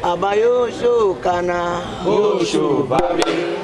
Abayo show kana, show baby.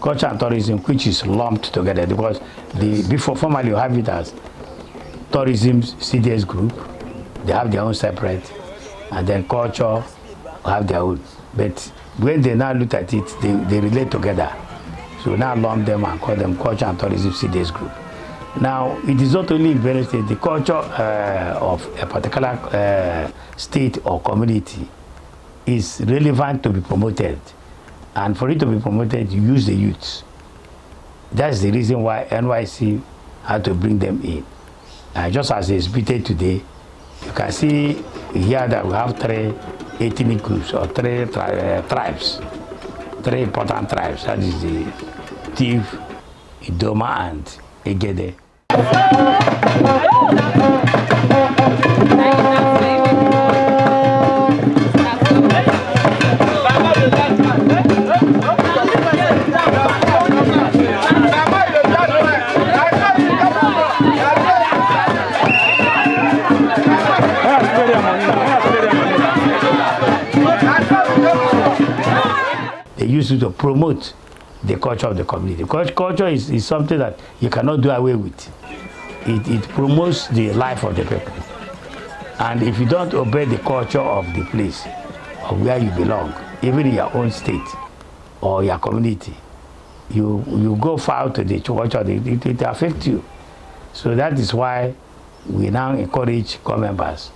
Culture and tourism, which is lumped together, because before formerly you have it as tourism CDS group, they have their own separate, and then culture have their own. But when they now look at it, they relate together. So now lump them and call them culture and tourism CDS group. Now it is not only in Benue State, the culture of a particular state or community is relevant to be promoted. And for it to be promoted, you use the youths. That's the reason why NYSC had to bring them in. Just as it's exhibited today, you can see here that we have 3 ethnic groups or 3 tribes, 3 important tribes. That is the Tiv, Idoma, and Egede. They use it to promote the culture of the community. Culture is something that you cannot do away with. It promotes the life of the people. And if you don't obey the culture of the place, of where you belong, even in your own state or your community, you go far to the culture, it affects you. So that is why we now encourage core members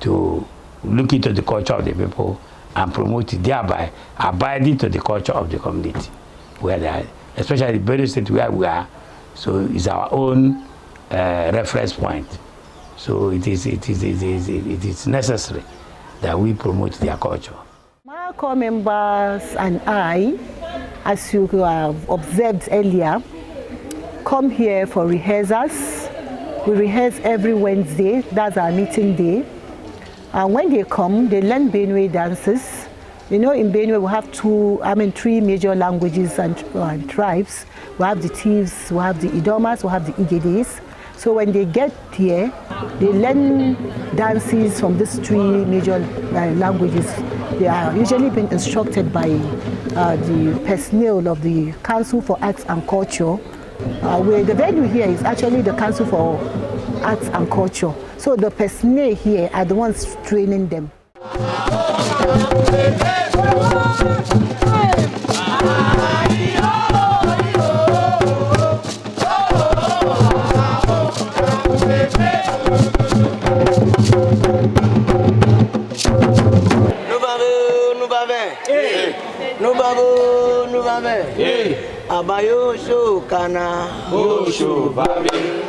to look into the culture of the people and promote it, thereby abiding to the culture of the community where they are, especially the Benue State where we are. So it's our own reference point. So it is necessary that we promote their culture. My core members and I, as you have observed earlier, come here for rehearsals. We rehearse every Wednesday, that's our meeting day. And when they come, they learn Benue dances. You know, in Benue we have 3 major languages and tribes. We have the Tivs, we have the Idomas, we have the Igedes. So when they get here, they learn dances from these 3 major languages. They are usually being instructed by the personnel of the Council for Arts and Culture. Where the venue here is actually the Council for Arts and Culture. So the personnel here are the ones training them. Abayo show kana, show baby.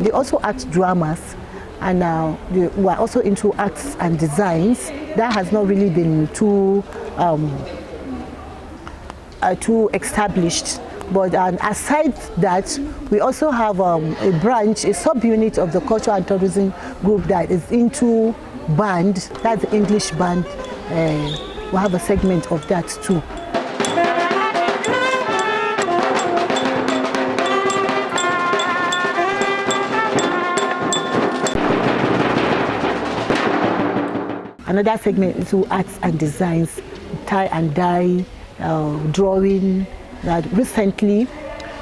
They also act dramas, and they were also into arts and designs. That has not really been too established. But aside that, we also have a branch, a sub-unit of the Culture and Tourism Group that is into band. That's the English band. We have a segment of that too. Another segment is arts and designs, tie and dye, drawing. Recently,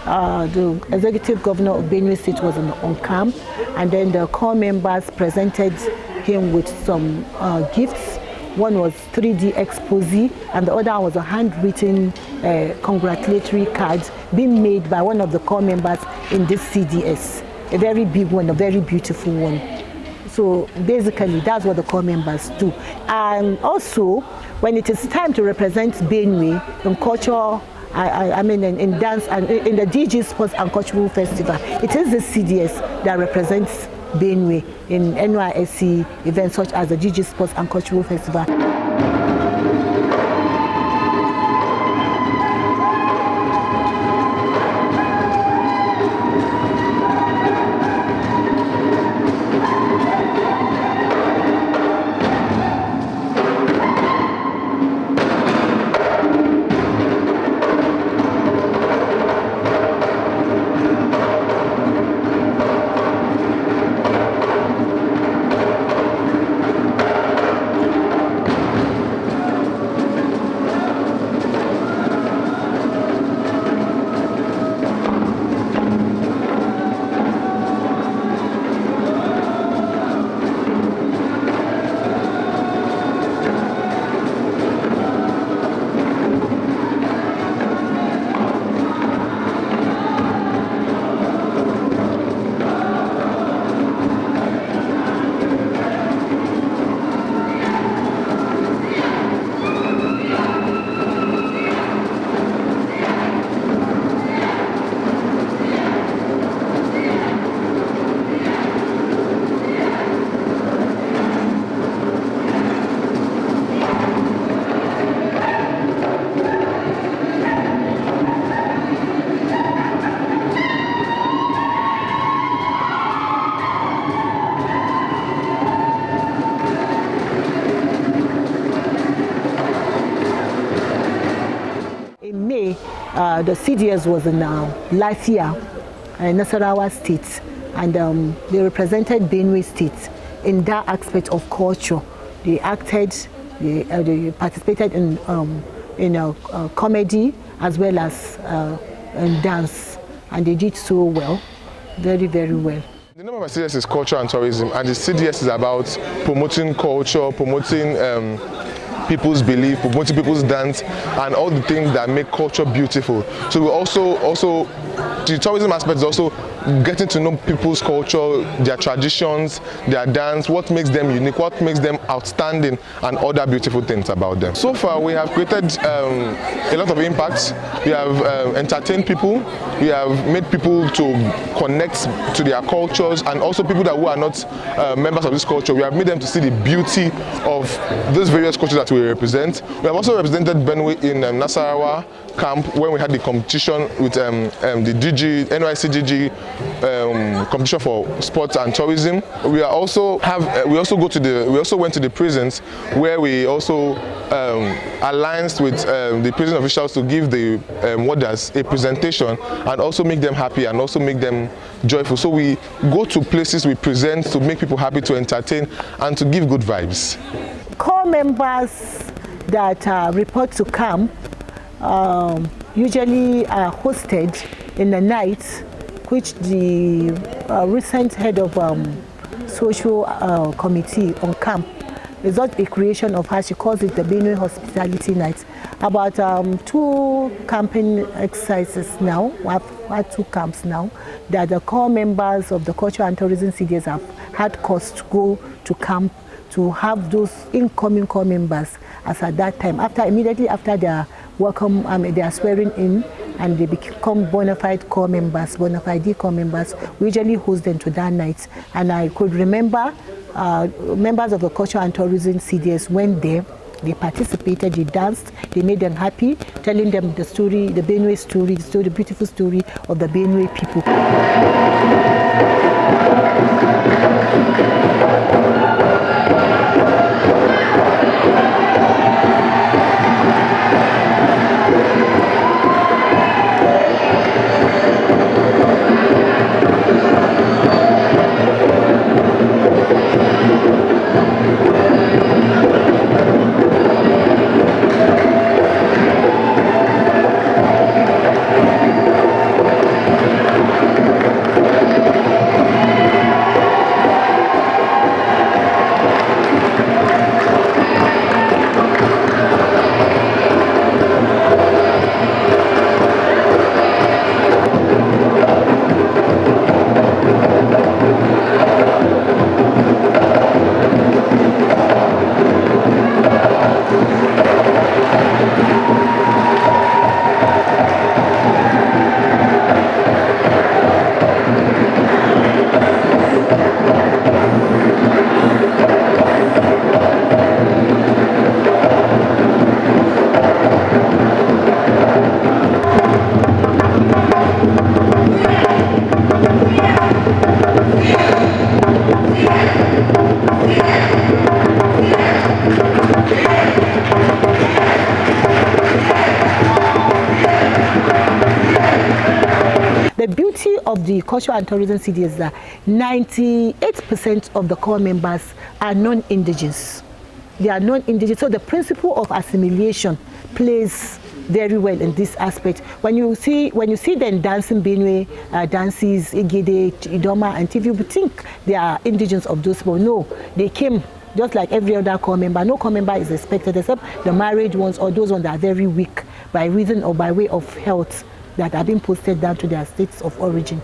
the executive governor of Benue State was on camp, and then the core members presented him with some gifts. One was 3D expose, and the other one was a handwritten congratulatory card being made by one of the core members in this CDS. A very big one, a very beautiful one. So basically, that's what the core members do. And also, when it is time to represent Benue in culture I mean in dance and in the DG Sports and Cultural Festival. It is the CDS that represents Benue in NYSC events such as the DG Sports and Cultural Festival. The CDS was in Lathia, Nasarawa State, and they represented Benue State in that aspect of culture. They acted, they participated in comedy as well as in dance, and they did so well, very, very well. The name of my CDS is Culture and Tourism, and the CDS is about promoting culture, promoting people's belief, promoting people's dance, and all the things that make culture beautiful. So we also the tourism aspect is also getting to know people's culture, their traditions, their dance, what makes them unique, what makes them outstanding, and other beautiful things about them. So far, we have created a lot of impact. We have entertained people. We have made people to connect to their cultures, and also people that who are not members of this culture. We have made them to see the beauty of those various cultures that we represent. We have also represented Benue in Nasarawa camp when we had the competition with the NYSC DG competition for sports and tourism. We also went to the prisons where we also allianced with the prison officials to give the warders a presentation and also make them happy and also make them joyful. So we go to places, we present to make people happy, to entertain, and to give good vibes. Core members that report to camp usually are hosted in the night, which the recent head of social committee on camp is not a creation of her. She calls it the Benue Hospitality Night. About 2 camping exercises now, we have had 2 camps now, that the core members of the Culture and Tourism CDS have had cause to go to camp to have those incoming core members as at that time. Immediately after their welcome, they are swearing in and they become bona fide core members, bona fide core members. We usually host them to that night. And I could remember members of the Culture and Tourism CDS went there, they participated, they danced, they made them happy, telling them the story, the Benue story, the beautiful story of the Benue people. the beauty of the Culture and Tourism CD is that 98% of the core members are non-indigenous. They are non-indigenous, so the principle of assimilation plays very well in this aspect. When you see them dancing Benue dances, Igede, Idoma, and if you think they are indigenous of those people, no, they came just like every other core member. No core member is expected except the married ones or those ones that are very weak by reason or by way of health that are being posted down to their states of origin.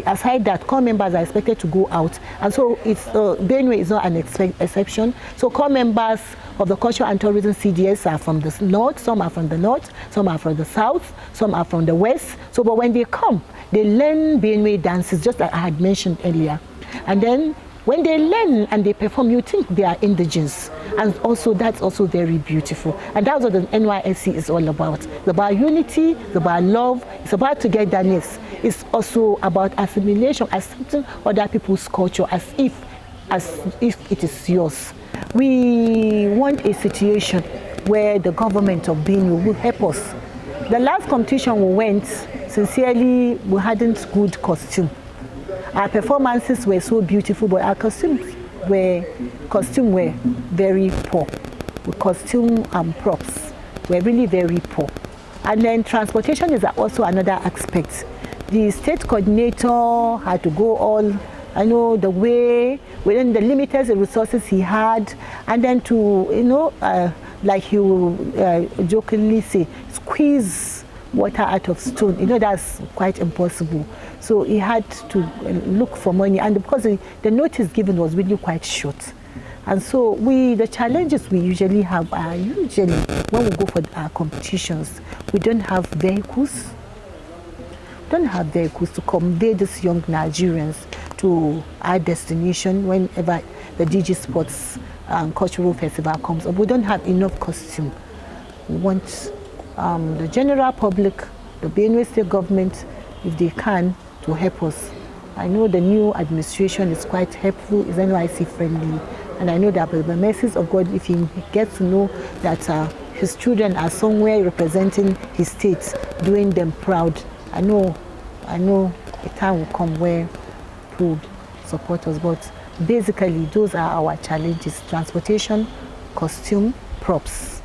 Aside that, core members are expected to go out, and so it's Benue is not an exception. So core members of the Culture and Tourism CDS are from the north, some are from the north, some are from the south, some are from the west. So, but when they come, they learn Benue dances, just like I had mentioned earlier, and then when they learn and they perform, you think they are indigenous. And also, that's also very beautiful. And that's what the NYSC is all about. It's about unity, it's about love, it's about togetherness. It's also about assimilation, accepting other people's culture as if it is yours. We want a situation where the government of Benue will help us. The last competition we went, sincerely, we hadn't good costume. Our performances were so beautiful, but our costumes were very poor. The costume and props were really very poor. And then transportation is also another aspect. The state coordinator had to go all, the way, within the limited resources he had, and then to, like he will jokingly say, squeeze water out of stone. That's quite impossible. So he had to look for money, and because the notice given was really quite short. And so the challenges we usually have are when we go for our competitions, we don't have vehicles. We don't have vehicles to convey these young Nigerians to our destination whenever the DG Sports Cultural Festival comes up. We don't have enough costume. We want the general public, the Benue State government, if they can, to help us. I know the new administration is quite helpful, is NYC friendly, and I know that by the mercies of God, if he gets to know that his children are somewhere representing his state, doing them proud, I know a time will come where he would support us. But basically, those are our challenges: transportation, costume, props.